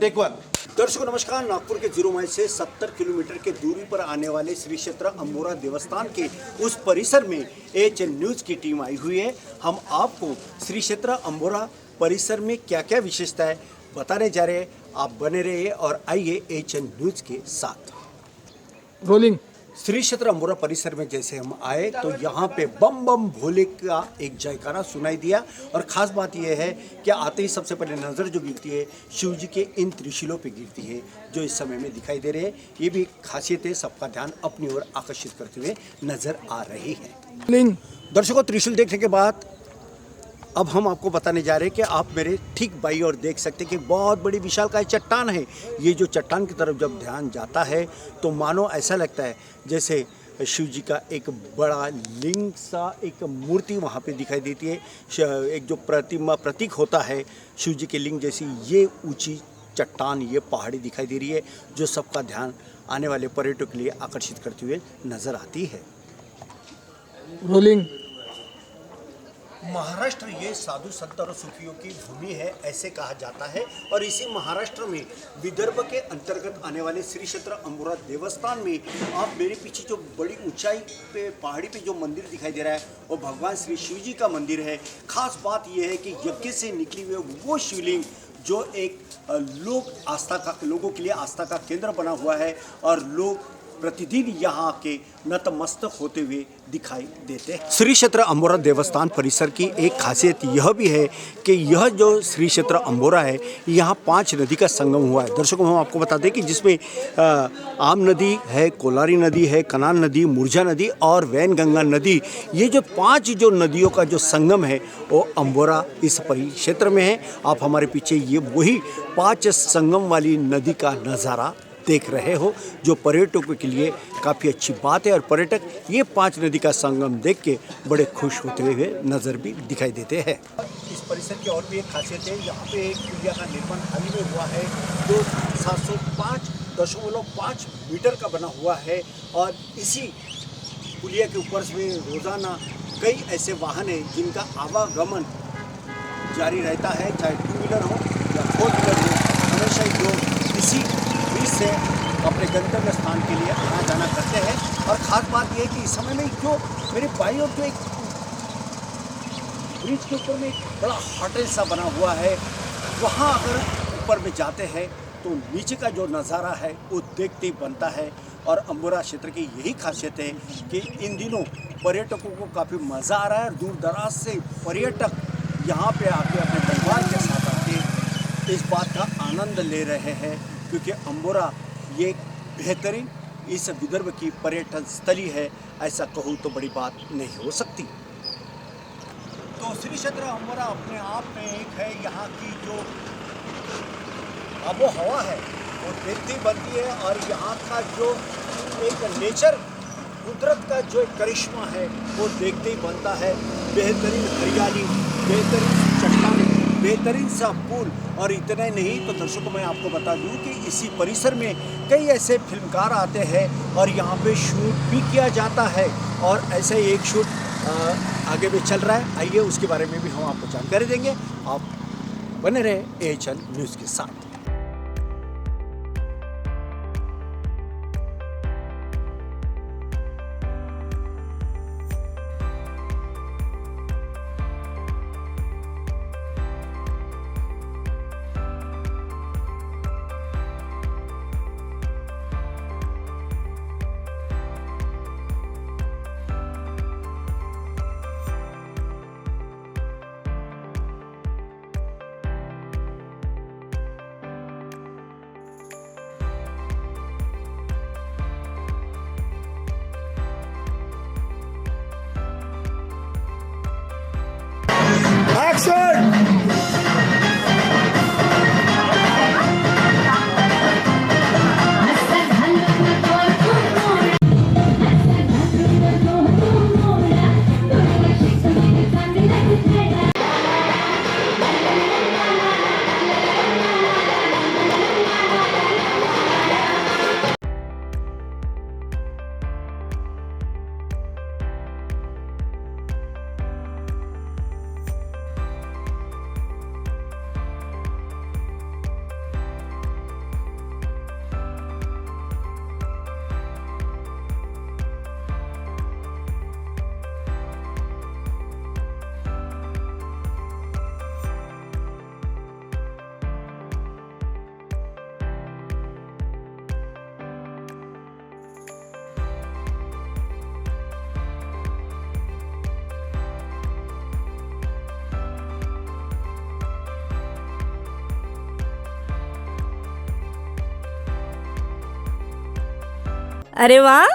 Take one. दर्शकों नमस्कार। नागपुर के 0 माइल से 70 किलोमीटर के दूरी पर आने वाले श्री क्षेत्र अम्बोरा देवस्थान के उस परिसर में AHN न्यूज़ की टीम आई हुई है। हम आपको श्री क्षेत्र अम्बोरा परिसर में क्या क्या विशेषता है बताने जा रहे हैं। आप बने रहिए और आइए AHN न्यूज़ के साथ। रोलिंग। श्री क्षेत्र अम्बोरा परिसर में जैसे हम आए तो यहाँ पे बम बम भोले का एक जयकारा सुनाई दिया। और ख़ास बात यह है कि आते ही सबसे पहले नज़र जो गिरती है शिव जी के इन त्रिशूलों पे गिरती है जो इस समय में दिखाई दे रहे हैं। ये भी एक खासियत है, सबका ध्यान अपनी ओर आकर्षित करते हुए नज़र आ रही है। दर्शकों त्रिशूल देखने के बाद अब हम आपको बताने जा रहे हैं कि आप मेरे ठीक बाई और देख सकते हैं कि बहुत बड़ी विशालकाय चट्टान है। ये जो चट्टान की तरफ जब ध्यान जाता है तो मानो ऐसा लगता है जैसे शिव जी का एक बड़ा लिंग सा एक मूर्ति वहाँ पे दिखाई देती है। एक जो प्रतिमा प्रतीक होता है शिव जी के लिंग जैसी ये ऊंची चट्टान, ये पहाड़ी दिखाई दे रही है जो सबका ध्यान आने वाले पर्यटकों के लिए आकर्षित करते हुए नज़र आती है। रोलिंग। महाराष्ट्र ये साधु संत और सूफियों की भूमि है ऐसे कहा जाता है। और इसी महाराष्ट्र में विदर्भ के अंतर्गत आने वाले श्री क्षेत्र अम्बोरा देवस्थान में आप मेरे पीछे जो बड़ी ऊंचाई पे पहाड़ी पे जो मंदिर दिखाई दे रहा है वो भगवान श्री शिव जी का मंदिर है। खास बात यह है कि यज्ञ से निकली हुई वो शिवलिंग जो एक लोगों के लिए आस्था का केंद्र बना हुआ है और लोग प्रतिदिन यहाँ के नतमस्तक होते हुए दिखाई देते हैं। श्री क्षेत्र अम्बोरा देवस्थान परिसर की एक खासियत यह भी है कि यह जो श्री क्षेत्र अम्बोरा है यहाँ 5 नदी का संगम हुआ है। दर्शकों हम आपको बता दें कि जिसमें आम नदी है, कोलारी नदी है, कनान नदी, मुरझा नदी और वैनगंगा नदी, ये जो 5 जो नदियों का जो संगम है वो अम्बोरा इस परिक्षेत्र में है। आप हमारे पीछे ये वही 5 संगम वाली नदी का नज़ारा देख रहे हो जो पर्यटकों के लिए काफ़ी अच्छी बात है। और पर्यटक ये 5 नदी का संगम देख के बड़े खुश होते हुए नज़र भी दिखाई देते हैं। इस परिसर की और भी एक खासियत है, यहाँ पे एक पुलिया का निर्माण हाल ही में हुआ है जो 705.5 मीटर का बना हुआ है। और इसी पुलिया के ऊपर से रोज़ाना कई ऐसे वाहन हैं जिनका आवागमन जारी रहता है, चाहे 2 व्हीलर हो या 4 व्हीलर हो। हमेशा ही लोग इसी से अपने गंतव्य स्थान के लिए आना जाना करते हैं। और ख़ास बात यह है कि इस समय में जो मेरे बाई और जो एक ब्रिज के ऊपर में एक बड़ा होटल सा बना हुआ है, वहाँ अगर ऊपर में जाते हैं तो नीचे का जो नज़ारा है वो देखते ही बनता है। और अम्बोरा क्षेत्र की यही खासियत है कि इन दिनों पर्यटकों को काफ़ी मज़ा आ रहा है। दूर दराज से पर्यटक यहाँ पे आके अपने परिवार के साथ आके इस बात का आनंद ले रहे हैं क्योंकि अम्बोरा ये बेहतरीन इस विदर्भ की पर्यटन स्थली है, ऐसा कहूँ तो बड़ी बात नहीं हो सकती। तो श्री क्षेत्र अम्बोरा अपने आप में एक है, यहाँ की जो आबो हवा है वो देखती बनती है। और यहाँ का जो एक नेचर कुदरत का जो एक करिश्मा है वो देखते ही बनता है। बेहतरीन हरियाली, बेहतरीन चट्टानें, बेहतरीन सा पुल। और इतना ही नहीं तो दर्शकों मैं आपको बता दूं कि इसी परिसर में कई ऐसे फिल्मकार आते हैं और यहाँ पे शूट भी किया जाता है। और ऐसे ही एक शूट आगे भी चल रहा है, आइए उसके बारे में भी हम आपको जानकारी देंगे। आप बने रहे AHN न्यूज़ के साथ। अरे वाह,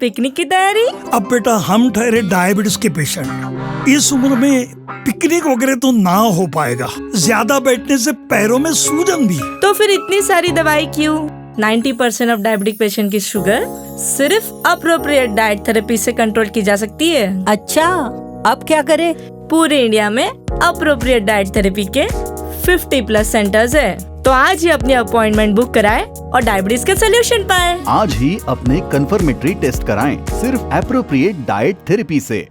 पिकनिक की तैयारी? अब बेटा हम ठहरे डायबिटीज के पेशेंट, इस उम्र में पिकनिक वगैरह तो ना हो पाएगा, ज्यादा बैठने से पैरों में सूजन भी। तो फिर इतनी सारी दवाई क्यों? 90% ऑफ डायबिटिक पेशेंट की शुगर सिर्फ अप्रोप्रिएट डाइट थेरेपी से कंट्रोल की जा सकती है। अच्छा, अब क्या करें? पूरे इंडिया में अप्रोप्रिएट डाइट थेरेपी के 50+ सेंटर्स है। तो आज ही अपनी अपॉइंटमेंट बुक कराएं और डायबिटीज के सोल्यूशन पाएं। आज ही अपने कंफर्मेटरी टेस्ट कराएं सिर्फ एप्रोप्रिएट डाइट थेरेपी से।